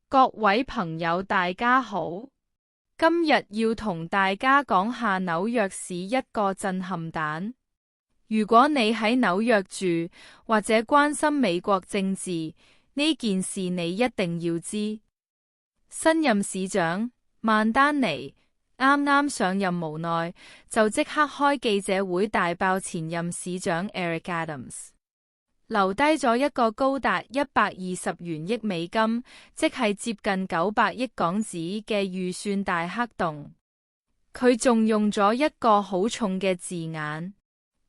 各位朋友大家好，今日要同大家講下紐約市一個震撼彈。如果你喺紐約住，或者關心美國政治，呢件事你一定要知。新任市長曼丹尼啱啱上任無耐，就即刻開記者會大爆前任市長 Eric Adams， 留低咗一個高達120元億美金，即係接近900億港紙嘅預算大黑洞。佢仲用咗一個好重嘅字眼，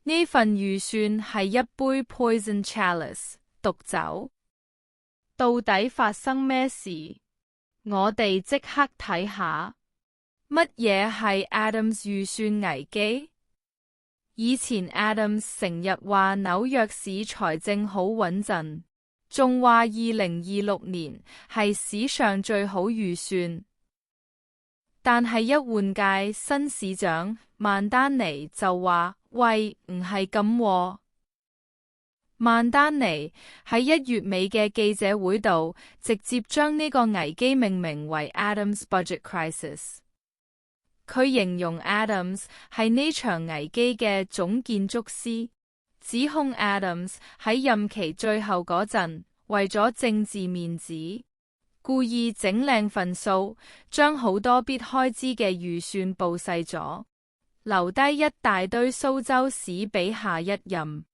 呢份預算係一杯 poison chalice 毒酒。到底發生咩事？我哋即刻睇下。乜嘢係 Adams 預算危機？以前 Adams 成日話紐約市財政好穩陣，仲話2026年係史上最好預算。但係一換屆新市長曼丹尼就話：喂，唔係咁喎。曼丹尼喺1月尾嘅記者會度，直接將呢個危機命名為 Adams Budget Crisis。佢形容 Adams 係呢場危機嘅總建築師，指控 Adams 喺任期最後嗰陣，為咗政治面子，故意整靚份數，將好多必開支嘅預算報細咗，留低一大堆蘇州屎俾下一任。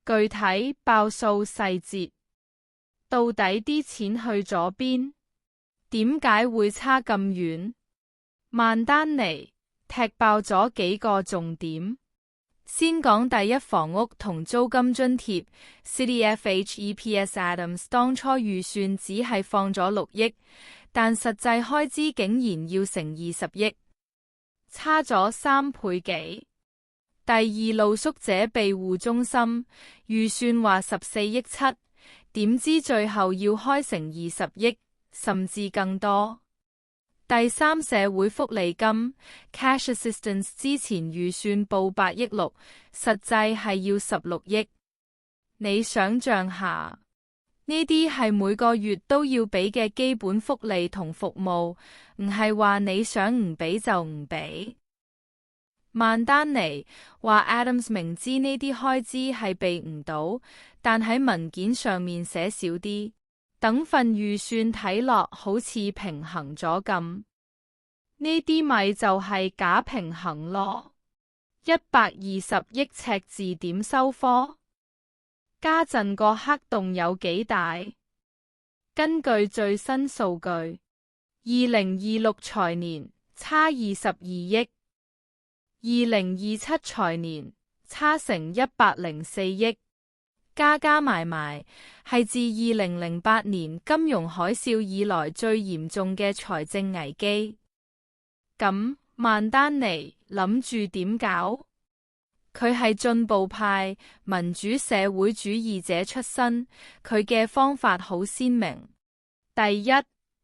具體爆數細節，到底啲錢去咗邊？點解會差咁遠？曼丹尼踢爆咗幾個重點，先講第一，房屋同租金津貼。CDFHEPS Adams 當初預算只係放咗6億，但實際開支竟然要成20億，差咗3倍幾。第二，露宿者庇護中心預算話14億7，點知最後要開成20億，甚至更多。第三，社會福利金 Cash Assistance 之前預算報8億6，實際係要16億。你想象下，呢啲係每個月都要俾嘅基本福利同服務，唔係話你想唔俾就唔俾。曼丹尼話 Adams 明知呢啲開支係避唔到，但喺文件上面寫少啲，等份預算睇落好似平衡咗咁。呢啲咪就係假平衡咯。120億赤字點收科？家陣個黑洞有幾大？根據最新數據，2026財年差22億。2027財年差成104億，加埋埋係自2008年金融海嘯以來最嚴重嘅財政危機。咁曼丹尼諗住點搞？佢係進步派民主社會主義者出身，佢嘅方法好鮮明。第一，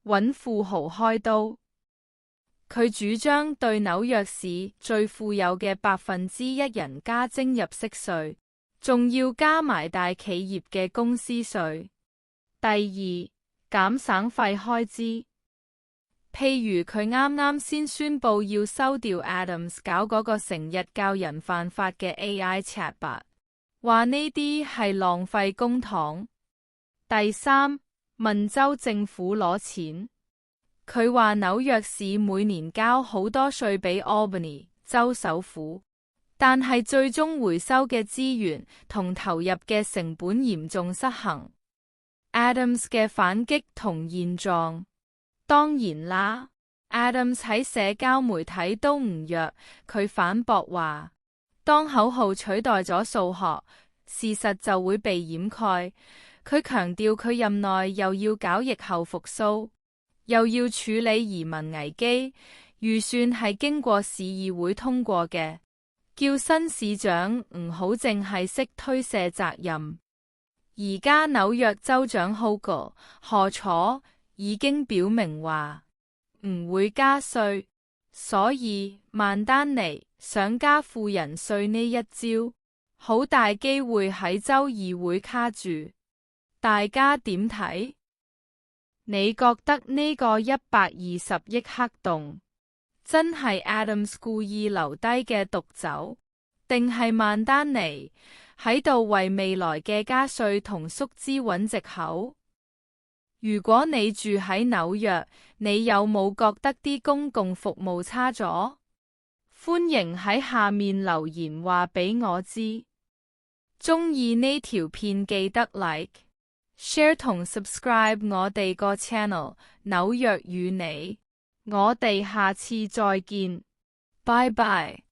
搵富豪開刀。佢主張對紐約市最富有嘅1%人加徵入息稅，仲要加埋大企業嘅公司稅。第二，減省費開支，譬如佢啱啱先宣布要收掉 Adams 搞嗰個成日教人犯法嘅 AI chatbot，話呢啲係浪費公帑。第三，問州政府攞錢。佢話紐約市每年交好多稅俾 Albany 州首府，但係最終回收嘅資源同投入嘅成本嚴重失衡。Adams 嘅反擊同現狀，當然啦 ，Adams 喺社交媒體都唔弱，佢反駁話，當口號取代咗數學，事實就會被掩蓋。佢強調佢任內又要搞疫後復甦，又要處理移民危機，預算係經過市議會通過嘅，叫新市長唔好淨係識推卸責任。而家紐約州長何楚已經表明話唔會加稅，所以曼丹尼想加富人稅呢一招，好大機會喺州議會卡住。大家點睇？你覺得呢個120億黑洞真係 Adams 故意留低嘅毒酒，定係曼丹尼喺度為未來嘅加稅同縮資揾藉口？如果你住喺紐約，你有冇覺得啲公共服務差咗？歡迎喺下面留言話俾我知。鍾意呢條片記得 like、share 同 subscribe 我哋個 channel 紐約與你。我哋下次再見，拜拜。